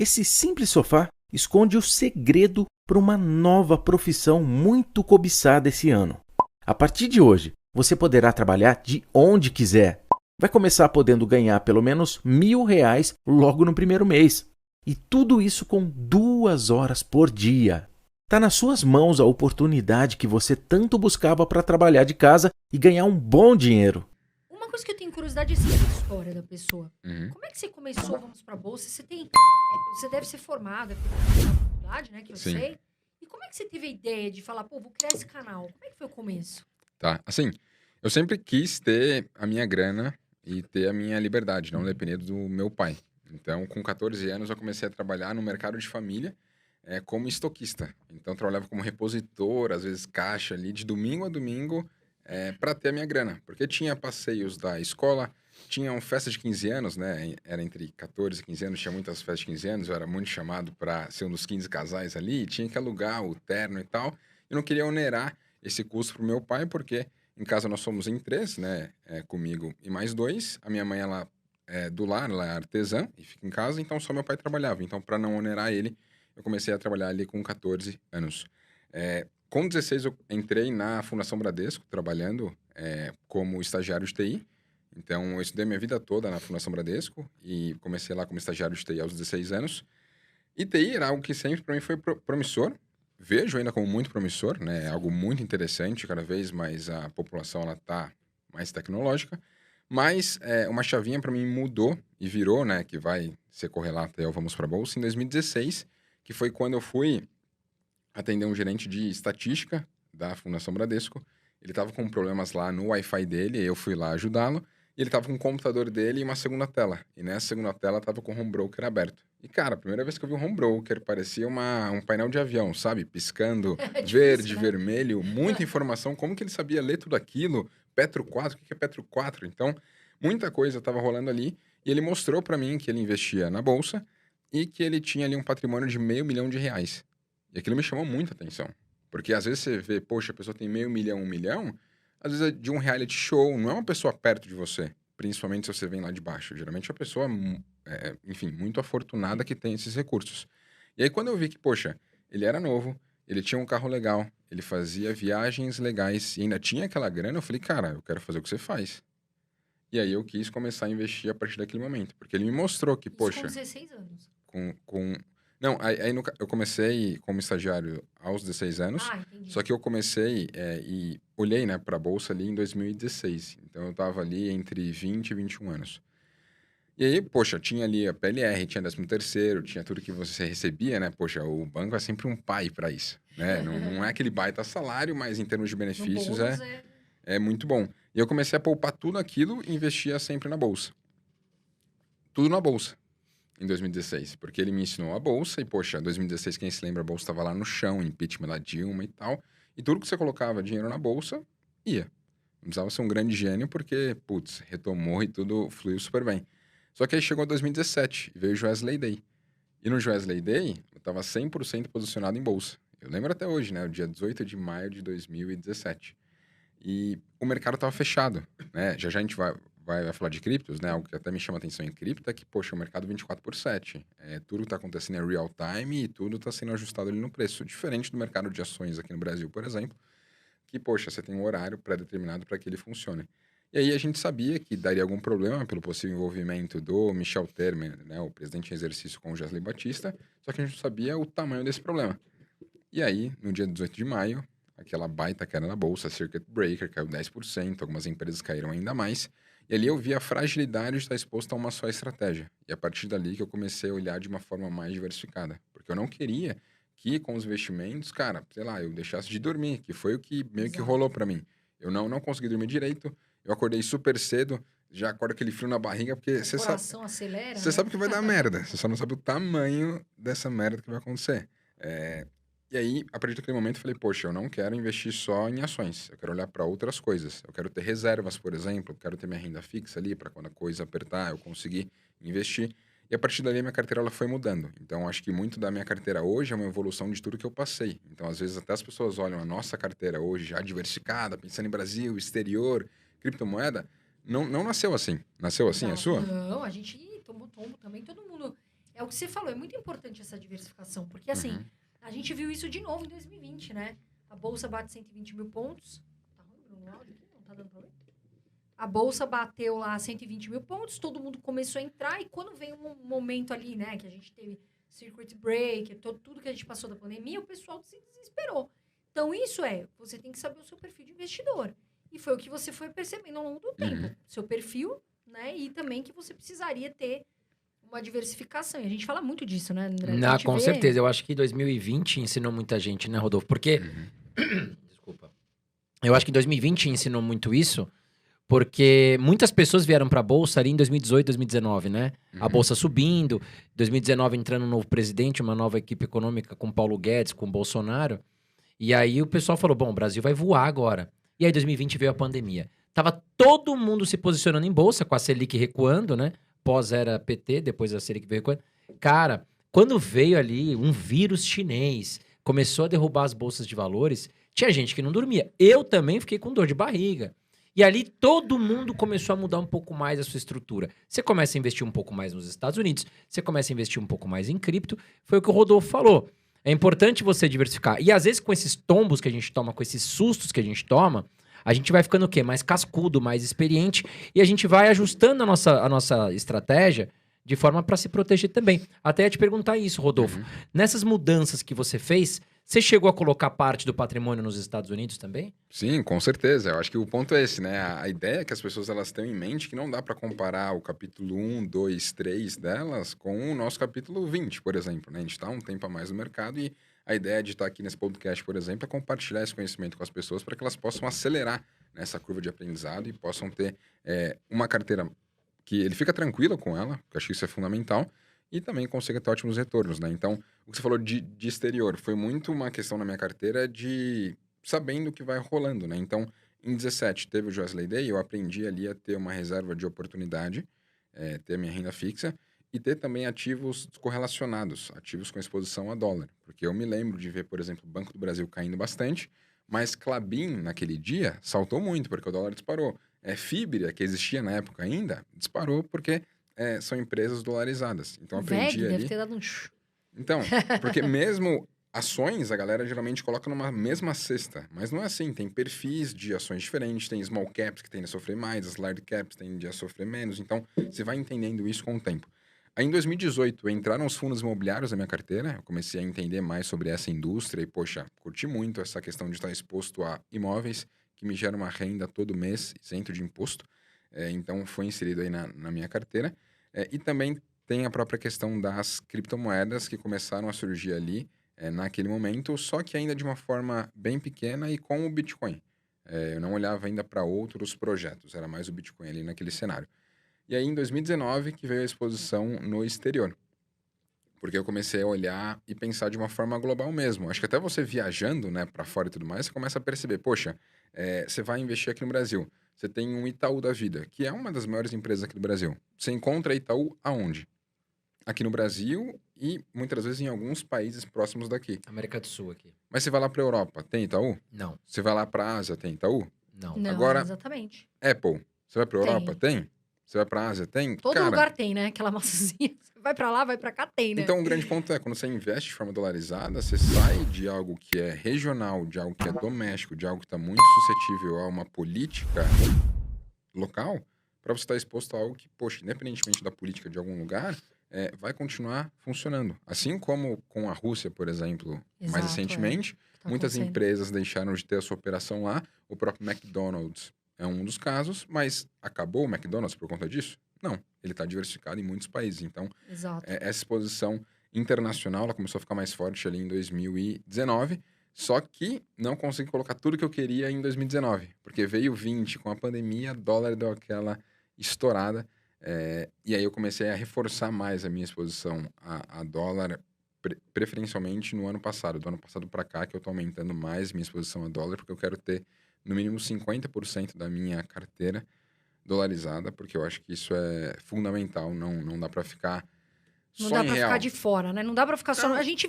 Esse simples sofá esconde o segredo para uma nova profissão muito cobiçada esse ano. A partir de hoje, você poderá trabalhar de onde quiser. Vai começar podendo ganhar pelo menos R$ 1.000 logo no primeiro mês. E tudo isso com 2 horas por dia. Está nas suas mãos a oportunidade que você tanto buscava para trabalhar de casa e ganhar um bom dinheiro. Uma coisa que eu tenho curiosidade é saber a história da pessoa. Uhum. Como é que você começou, vamos pra bolsa? Você deve ser formado, deve ter feito na faculdade, né, que eu Sim. sei. E como é que você teve a ideia de falar, pô, vou criar esse canal? Como é que foi o começo? Tá, assim, eu sempre quis ter a minha grana e ter a minha liberdade, não depender do meu pai. Então, com 14 anos, eu comecei a trabalhar no mercado de família como estoquista. Então, eu trabalhava como repositor, às vezes caixa ali, de domingo a domingo, para ter a minha grana. Porque tinha passeios da escola, tinham festas de 15 anos, né? Era entre 14 e 15 anos, tinha muitas festas de 15 anos, eu era muito chamado para ser um dos 15 casais ali, tinha que alugar o terno e tal. Eu não queria onerar esse custo pro meu pai, porque em casa nós somos em 3, né? Comigo e mais 2. A minha mãe, ela é do lar, ela é artesã e fica em casa, então só meu pai trabalhava. Então, para não onerar ele, eu comecei a trabalhar ali com 14 anos. Com 16, eu entrei na Fundação Bradesco, trabalhando como estagiário de TI. Então, eu estudei minha vida toda na Fundação Bradesco e comecei lá como estagiário de TI aos 16 anos. E TI era algo que sempre para mim foi promissor. Vejo ainda como muito promissor, né? É algo muito interessante, cada vez mais a população ela tá mais tecnológica. Mas uma chavinha para mim mudou e virou, né? Que vai ser correlata ao Vamos para a Bolsa em 2016, que foi quando eu fui atender um gerente de estatística da Fundação Bradesco. Ele estava com problemas lá no Wi-Fi dele, eu fui lá ajudá-lo. E ele estava com o computador dele e uma segunda tela. E nessa segunda tela estava com o home broker aberto. E, cara, a primeira vez que eu vi um home broker, parecia um painel de avião, sabe? Piscando É verde, difícil, né? vermelho, muita informação. Como que ele sabia ler tudo aquilo? Petro 4, o que é Petro 4? Então, muita coisa estava rolando ali. E ele mostrou para mim que ele investia na bolsa e que ele tinha ali um patrimônio de R$ 500 mil. E aquilo me chamou muita atenção. Porque às vezes você vê, poxa, a pessoa tem meio milhão, 1 milhão, às vezes é de um reality show, não é uma pessoa perto de você. Principalmente se você vem lá de baixo. Geralmente é uma pessoa, enfim, muito afortunada que tem esses recursos. E aí quando eu vi que, poxa, ele era novo, ele tinha um carro legal, ele fazia viagens legais e ainda tinha aquela grana, eu falei, cara, eu quero fazer o que você faz. E aí eu quis começar a investir a partir daquele momento. Porque ele me mostrou que, Isso com poxa, 16 anos. com... Não, aí eu comecei como estagiário aos 16 anos, Ah, entendi. só que eu comecei e olhei, né, para a bolsa ali em 2016. Então eu tava ali entre 20 e 21 anos. E aí, poxa, tinha ali a PLR, tinha 13º, tinha tudo que você recebia, né? Poxa, o banco é sempre um pai para isso, né? Não é aquele baita salário, mas em termos de No benefícios bônus é muito bom. E eu comecei a poupar tudo aquilo e investia sempre na bolsa. Tudo na bolsa em 2016, porque ele me ensinou a bolsa e, poxa, em 2016, quem se lembra, a bolsa estava lá no chão, impeachment da Dilma e tal, e tudo que você colocava dinheiro na bolsa, ia. Não precisava ser um grande gênio, porque, putz, retomou e tudo fluiu super bem. Só que aí chegou 2017 e veio o Joesley Day. E no Joesley Day, eu estava 100% posicionado em bolsa. Eu lembro até hoje, né? O dia 18 de maio de 2017. E o mercado estava fechado, né? Já a gente vai falar de criptos, né? Algo que até me chama atenção em cripto é que, poxa, o mercado 24/7. Tudo que está acontecendo é real time e tudo está sendo ajustado ali no preço. Diferente do mercado de ações aqui no Brasil, por exemplo, que, poxa, você tem um horário pré-determinado para que ele funcione. E aí a gente sabia que daria algum problema pelo possível envolvimento do Michel Temer, né? O presidente em exercício com o Joesley Batista, só que a gente não sabia o tamanho desse problema. E aí, no dia 18 de maio, aquela baita queda na bolsa, Circuit Breaker, caiu 10%, algumas empresas caíram ainda mais. E ali eu vi a fragilidade de estar exposto a uma só estratégia. E a partir dali que eu comecei a olhar de uma forma mais diversificada. Porque eu não queria que com os investimentos, cara, sei lá, eu deixasse de dormir, que foi o que meio que Exato. rolou para mim. Eu não consegui dormir direito, eu acordei super cedo, já acordo aquele frio na barriga, porque O coração acelera, você né? sabe que vai dar merda, você só não sabe o tamanho dessa merda que vai acontecer. E aí, a partir daquele momento, eu falei, poxa, eu não quero investir só em ações, eu quero olhar para outras coisas. Eu quero ter reservas, por exemplo, eu quero ter minha renda fixa ali para quando a coisa apertar, eu conseguir investir. E a partir dali, a minha carteira ela foi mudando. Então, acho que muito da minha carteira hoje é uma evolução de tudo que eu passei. Então, às vezes, até as pessoas olham a nossa carteira hoje já diversificada, pensando em Brasil, exterior, criptomoeda. Não nasceu assim. Nasceu assim a Exato. sua? Não, a gente tomou tombo também, todo mundo. É o que você falou, é muito importante essa diversificação, porque assim, a gente viu isso de novo em 2020, né? A Bolsa bate 120 mil pontos. Tá ruim o áudio aqui? Não tá dando problema? A Bolsa bateu lá 120 mil pontos, todo mundo começou a entrar, e quando veio um momento ali, né, que a gente teve circuit break, tudo que a gente passou da pandemia, o pessoal se desesperou. Então, você tem que saber o seu perfil de investidor. E foi o que você foi percebendo ao longo do tempo. Seu perfil, né, e também que você precisaria ter uma diversificação. E a gente fala muito disso, né, André? Não, com certeza. Eu acho que 2020 ensinou muita gente, né, Rodolfo? Porque... Desculpa. Eu acho que 2020 ensinou muito isso, porque muitas pessoas vieram para a Bolsa ali em 2018, 2019, né? A Bolsa subindo, 2019 entrando um novo presidente, uma nova equipe econômica com Paulo Guedes, com Bolsonaro. E aí o pessoal falou, bom, o Brasil vai voar agora. E aí 2020 veio a pandemia. Tava todo mundo se posicionando em Bolsa, com a Selic recuando, né? Pós era PT, depois a Selic veio recuando. Cara, quando veio ali um vírus chinês, começou a derrubar as bolsas de valores, tinha gente que não dormia. Eu também fiquei com dor de barriga. E ali todo mundo começou a mudar um pouco mais a sua estrutura. Você começa a investir um pouco mais nos Estados Unidos, você começa a investir um pouco mais em cripto. Foi o que o Rodolfo falou. É importante você diversificar. E às vezes com esses tombos que a gente toma, com esses sustos que a gente toma, a gente vai ficando o quê? Mais cascudo, mais experiente. E a gente vai ajustando a nossa estratégia de forma para se proteger também. Até ia te perguntar isso, Rodolfo. Nessas mudanças que você fez, você chegou a colocar parte do patrimônio nos Estados Unidos também? Sim, com certeza. Eu acho que o ponto é esse, né? A ideia é que as pessoas elas tenham em mente que não dá para comparar o capítulo 1, 2, 3 delas com o nosso capítulo 20, por exemplo, né? A gente está um tempo a mais no mercado e a ideia de estar aqui nesse podcast, por exemplo, é compartilhar esse conhecimento com as pessoas para que elas possam acelerar nessa curva de aprendizado e possam ter uma carteira que ele fica tranquilo com ela, que eu acho que isso é fundamental, e também consiga ter ótimos retornos, né? Então, o que você falou de exterior foi muito uma questão na minha carteira de sabendo o que vai rolando, né? Então, em 17 teve o Joesley Day, eu aprendi ali a ter uma reserva de oportunidade, ter a minha renda fixa e ter também ativos correlacionados, ativos com exposição a dólar. Porque eu me lembro de ver, por exemplo, o Banco do Brasil caindo bastante, mas Klabin, naquele dia, saltou muito, porque o dólar disparou. Fibria, que existia na época ainda, disparou porque são empresas dolarizadas. Então, aprendi ali... deve ter dado um... Então, porque mesmo ações, a galera geralmente coloca numa mesma cesta. Mas não é assim, tem perfis de ações diferentes, tem small caps que tendem a sofrer mais, as large caps tendem a sofrer menos. Então, você vai entendendo isso com o tempo. Aí, em 2018, entraram os fundos imobiliários na minha carteira. Eu comecei a entender mais sobre essa indústria e, poxa, curti muito essa questão de estar exposto a imóveis que me geram uma renda todo mês, isento de imposto. Então, foi inserido aí na minha carteira. E também tem a própria questão das criptomoedas que começaram a surgir ali naquele momento, só que ainda de uma forma bem pequena e com o Bitcoin. Eu não olhava ainda para outros projetos, era mais o Bitcoin ali naquele cenário. E aí, em 2019, que veio a exposição no exterior. Porque eu comecei a olhar e pensar de uma forma global mesmo. Acho que até você viajando, né, para fora e tudo mais, você começa a perceber, poxa, você vai investir aqui no Brasil. Você tem um Itaú da vida, que é uma das maiores empresas aqui do Brasil. Você encontra Itaú aonde? Aqui no Brasil e muitas vezes em alguns países próximos daqui. América do Sul aqui. Mas você vai lá para a Europa, tem Itaú? Não. Você vai lá para a Ásia, tem Itaú? Não. Não, Agora, exatamente. Apple, você vai para a Tem. Europa, tem? Você vai para a Ásia, tem? Todo Cara, lugar tem, né? Aquela massinha. Você vai pra lá, vai pra cá, tem, né? então, o grande ponto é, quando você investe de forma dolarizada, você sai de algo que é regional, de algo que é doméstico, de algo que está muito suscetível a uma política local, para você estar exposto a algo que, poxa, independentemente da política de algum lugar, vai continuar funcionando. Assim como com a Rússia, por exemplo, mais Exato, recentemente, Tá muitas acontecendo. empresas deixaram de ter a sua operação lá. O próprio McDonald's é um dos casos, mas acabou o McDonald's por conta disso? Não. Ele está diversificado em muitos países. Então, Exato. essa exposição internacional ela começou a ficar mais forte ali em 2019, só que não consegui colocar tudo que eu queria em 2019, porque veio 20 com a pandemia, dólar deu aquela estourada, e aí eu comecei a reforçar mais a minha exposição a dólar, preferencialmente no ano passado, do ano passado para cá, que eu estou aumentando mais minha exposição a dólar, porque eu quero ter no mínimo 50% da minha carteira dolarizada, porque eu acho que isso é fundamental, não dá para ficar Não só dá em pra real. ficar de fora, né? Não dá pra ficar só... Não. A gente